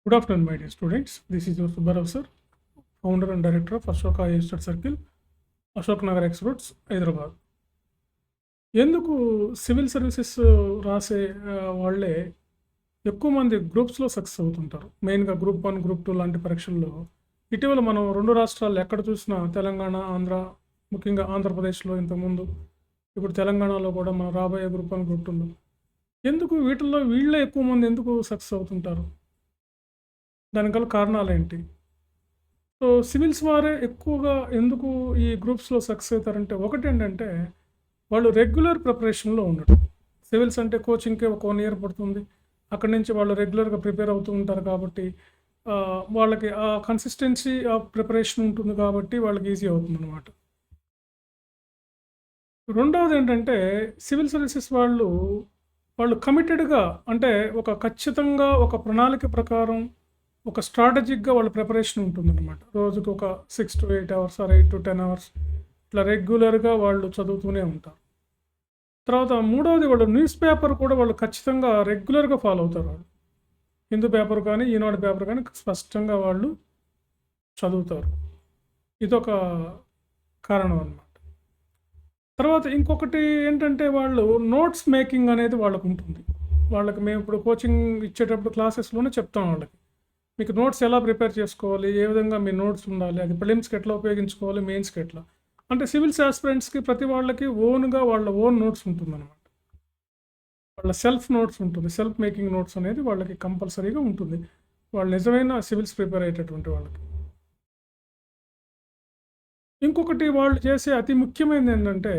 Good afternoon, my dear students. This is your Subbarao sir, founder and director of Ashoka Estate Circle, Ashok Nagar Experts, Hyderabad. ఎందుకు civil services రాసే వాళ్ళే ఎక్కువ మంది గ్రూప్స్లో success అవుతుంటారు. మెయిన్గా గ్రూప్ 1, గ్రూప్ 2 లాంటి పరీక్షల్లో ఇటీవల మనం 2 రాష్ట్రాలు ఎక్కడ చూసినా తెలంగాణ, ఆంధ్ర, ముఖ్యంగా ఆంధ్రప్రదేశ్లో ఇంతకుముందు, ఇప్పుడు తెలంగాణలో కూడా మనం రాబోయే గ్రూప్ 1, గ్రూప్ 2లో ఎందుకు వీటిల్లో వీళ్ళే ఎక్కువ మంది ఎందుకు సక్సెస్ అవుతుంటారు? దానికి గల కారణాలు ఏంటి? సో సివిల్స్ వారే ఎక్కువగా ఎందుకు ఈ గ్రూప్స్లో సక్సెస్ అవుతారంటే, ఒకటేంటంటే వాళ్ళు రెగ్యులర్ ప్రిపరేషన్లో ఉండటం. సివిల్స్ అంటే కోచింగ్కి ఒక 1 ఇయర్ పడుతుంది. అక్కడి నుంచి వాళ్ళు రెగ్యులర్గా ప్రిపేర్ అవుతూ ఉంటారు కాబట్టి వాళ్ళకి ఆ కన్సిస్టెన్సీ ఆఫ్ ప్రిపరేషన్ ఉంటుంది కాబట్టి వాళ్ళకి ఈజీ అవుతుంది అనమాట. రెండవది ఏంటంటే సివిల్ సర్వీసెస్ వాళ్ళు కమిటెడ్గా, అంటే ఒక ఖచ్చితంగా ఒక ప్రణాళిక ప్రకారం ఒక స్ట్రాటజిక్గా వాళ్ళ ప్రిపరేషన్ ఉంటుందన్నమాట. రోజుకి ఒక 6 to 8 hours are 8 to 10 hours ఇట్లా రెగ్యులర్గా వాళ్ళు చదువుతూనే ఉంటారు. తర్వాత మూడవది, వాళ్ళు న్యూస్ పేపర్ కూడా వాళ్ళు ఖచ్చితంగా రెగ్యులర్గా ఫాలో అవుతారు. వాళ్ళు హిందూ పేపర్ కానీ, ఈనాడు పేపర్ కానీ స్పష్టంగా వాళ్ళు చదువుతారు. ఇదొక కారణం అన్నమాట. తర్వాత ఇంకొకటి ఏంటంటే వాళ్ళు నోట్స్ మేకింగ్ అనేది వాళ్ళకు ఉంటుంది. వాళ్ళకి మేము ఇప్పుడు కోచింగ్ ఇచ్చేటప్పుడు క్లాసెస్లోనే చెప్తాం వాళ్ళకి, మీకు నోట్స్ ఎలా ప్రిపేర్ చేసుకోవాలి, ఏ విధంగా మీ నోట్స్ ఉండాలి, అది ప్రిలిమ్స్కి ఎట్లా ఉపయోగించుకోవాలి, మెయిన్స్కి ఎట్లా. అంటే సివిల్స్ ఆస్పిరెంట్స్కి ప్రతి వాళ్ళకి ఓన్గా వాళ్ళ ఓన్ నోట్స్ ఉంటుందన్నమాట. వాళ్ళ సెల్ఫ్ నోట్స్ ఉంటుంది. సెల్ఫ్ మేకింగ్ నోట్స్ అనేది వాళ్ళకి కంపల్సరీగా ఉంటుంది, వాళ్ళు నిజమైన సివిల్స్ ప్రిపేర్ అయ్యేటటువంటి వాళ్ళకి. ఇంకొకటి వాళ్ళు చేసే అతి ముఖ్యమైనది ఏంటంటే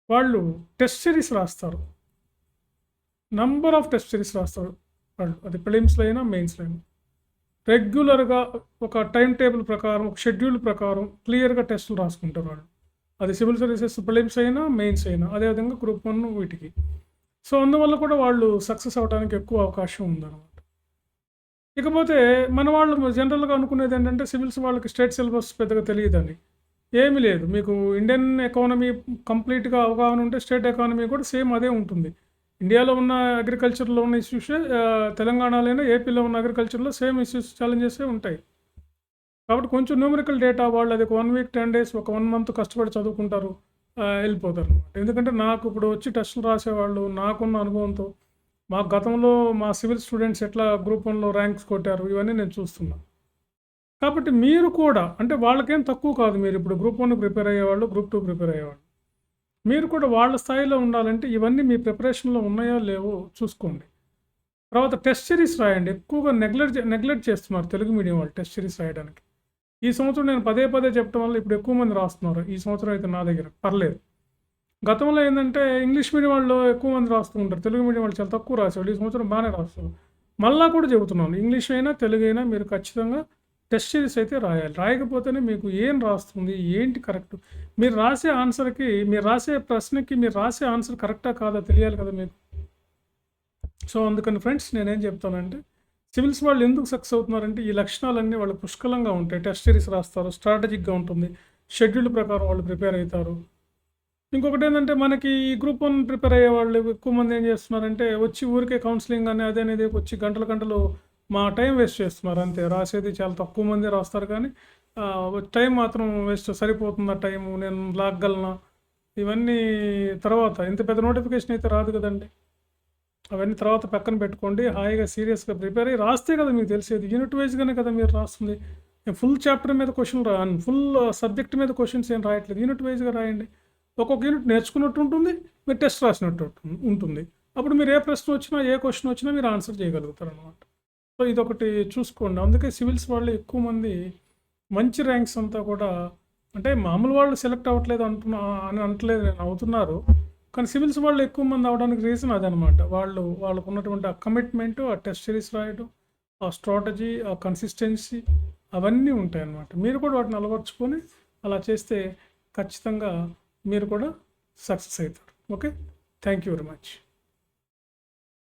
వాళ్ళు టెస్ట్ సిరీస్ రాస్తారు. నంబర్ ఆఫ్ టెస్ట్ సిరీస్ రాస్తారు వాళ్ళు, అది ప్రిలిమ్స్లో అయినా మెయిన్స్లో అయినా. రెగ్యులర్గా ఒక టైం టేబుల్ ప్రకారం, ఒక షెడ్యూల్ ప్రకారం క్లియర్గా టెస్టులు రాసుకుంటారు వాళ్ళు. అది సివిల్ సర్వీసెస్ ప్రిలిమ్స్ అయినా మెయిన్స్ అయినా, అదేవిధంగా గ్రూప్ 1 వీటికి. సో అందువల్ల కూడా వాళ్ళు సక్సెస్ అవ్వడానికి ఎక్కువ అవకాశం ఉందన్నమాట. ఇకపోతే మన వాళ్ళు జనరల్గా అనుకునేది ఏంటంటే సివిల్స్ వాళ్ళకి స్టేట్ సిలబస్ పెద్దగా తెలియదని. ఏమీ లేదు, మీకు ఇండియన్ ఎకానమీ కంప్లీట్గా అవగాహన ఉంటే స్టేట్ ఎకానమీ కూడా సేమ్ అదే ఉంటుంది. ఇండియాలో ఉన్న అగ్రికల్చర్లో ఉన్న ఇష్యూసే తెలంగాణలోనే, ఏపీలో ఉన్న అగ్రికల్చర్లో సేమ్ ఇష్యూస్, ఛాలెంజెసే ఉంటాయి. కాబట్టి కొంచెం న్యూమరికల్ డేటా వాళ్ళు అది 1 week 10 days, ఒక 1 month కష్టపడి చదువుకుంటారు, వెళ్ళిపోతారు అనమాట. ఎందుకంటే నాకు ఇప్పుడు వచ్చి టెస్టులు రాసేవాళ్ళు, నాకున్న అనుభవంతో మా గతంలో మా సివిల్ స్టూడెంట్స్ ఎట్లా గ్రూప్ 1లో ర్యాంక్స్ కొట్టారు, ఇవన్నీ నేను చూస్తున్నాను. కాబట్టి మీరు కూడా, అంటే వాళ్ళకేం తక్కువ కాదు, మీరు ఇప్పుడు గ్రూప్ 1 ప్రిపేర్ అయ్యేవాళ్ళు, గ్రూప్ 2 ప్రిపేర్ అయ్యేవాళ్ళు, మీరు కూడా వాళ్ళ స్థాయిలో ఉండాలంటే ఇవన్నీ మీ ప్రిపరేషన్లో ఉన్నాయో లేవో చూసుకోండి. తర్వాత టెస్ట్ సిరీస్ రాయండి. ఎక్కువగా నెగ్లెక్ట్ చేస్తున్నారు తెలుగు మీడియం వాళ్ళు టెస్ట్ సిరీస్ రాయడానికి. ఈ సంవత్సరం నేను పదే చెప్పడం వల్ల ఇప్పుడు ఎక్కువ మంది రాస్తున్నారు. ఈ సంవత్సరం అయితే నా దగ్గర పర్లేదు. గతంలో ఏంటంటే ఇంగ్లీష్ మీడియం వాళ్ళు ఎక్కువ మంది రాస్తూ ఉంటారు, తెలుగు మీడియం వాళ్ళు చాలా తక్కువ రాసేవాళ్ళు. ఈ సంవత్సరం బాగానే రాస్తారు. మళ్ళా కూడా చెబుతున్నాను, ఇంగ్లీష్ అయినా తెలుగు అయినా మీరు ఖచ్చితంగా టెస్ట్ సిరీస్ అయితే రాయాలి. రాయకపోతేనే మీకు ఏం రాస్తుంది, ఏంటి కరెక్ట్, మీరు రాసే ఆన్సర్కి, మీరు రాసే ప్రశ్నకి మీరు రాసే ఆన్సర్ కరెక్టా కాదా తెలియాలి కదా మీకు. సో అందుకని ఫ్రెండ్స్ నేనేం చెప్తానంటే, సివిల్స్ వాళ్ళు ఎందుకు సక్సెస్ అవుతున్నారంటే ఈ లక్షణాలన్నీ వాళ్ళు పుష్కలంగా ఉంటాయి. టెస్ట్ సిరీస్ రాస్తారు, స్ట్రాటజిక్గా ఉంటుంది, షెడ్యూల్ ప్రకారం వాళ్ళు ప్రిపేర్ అవుతారు. ఇంకొకటి ఏంటంటే మనకి ఈ గ్రూప్ 1 ప్రిపేర్ అయ్యే వాళ్ళు ఎక్కువ మంది ఏం చేస్తున్నారంటే వచ్చి ఊరికే కౌన్సిలింగ్ అని అదే అనేది వచ్చి గంటలు మా టైం వేస్ట్ చేస్తున్నారు అంతే. రాసేది చాలా తక్కువ మంది రాస్తారు, కానీ టైం మాత్రం వేస్ట్. సరిపోతుందా టైము, నేను లాగగలనా, ఇవన్నీ తర్వాత. ఇంత పెద్ద నోటిఫికేషన్ అయితే రాదు కదండి, అవన్నీ తర్వాత పక్కన పెట్టుకోండి. హాయిగా సీరియస్గా ప్రిపేర్ అయ్యి రాస్తే కదా మీకు తెలిసేది. యూనిట్ వైజ్గానే కదా మీరు రాస్తుంది. ఫుల్ చాప్టర్ మీద క్వశ్చన్ రాను, ఫుల్ సబ్జెక్ట్ మీద క్వశ్చన్స్ ఏం రాయట్లేదు, యూనిట్ వైజ్గా రాయండి. ఒక్కొక్క యూనిట్ నేర్చుకున్నట్టు ఉంటుంది, మీరు టెస్ట్ రాసినట్టు ఉంటుంది. అప్పుడు మీరు ఏ ప్రశ్న వచ్చినా, ఏ క్వశ్చన్ వచ్చినా మీరు ఆన్సర్ చేయగలుగుతారు అనమాట. సో ఇదొకటి చూసుకోండి. అందుకే సివిల్స్ వాళ్ళు ఎక్కువ మంది మంచి ర్యాంక్స్ అంతా కూడా, అంటే మామూలు వాళ్ళు సెలెక్ట్ అవ్వట్లేదు అని అంటలేదు నేను, అవుతున్నారు. కానీ సివిల్స్ వాళ్ళు ఎక్కువ మంది అవడానికి రీజన్ అదనమాట. వాళ్ళకు ఉన్నటువంటి ఆ కమిట్మెంటు, ఆ టెస్ట్ సిరీస్ రాయడం, ఆ స్ట్రాటజీ, ఆ కన్సిస్టెన్సీ, అవన్నీ ఉంటాయన్నమాట. మీరు కూడా వాటిని అలవర్చుకొని అలా చేస్తే ఖచ్చితంగా మీరు కూడా సక్సెస్ అవుతారు. Okay, thank you very much.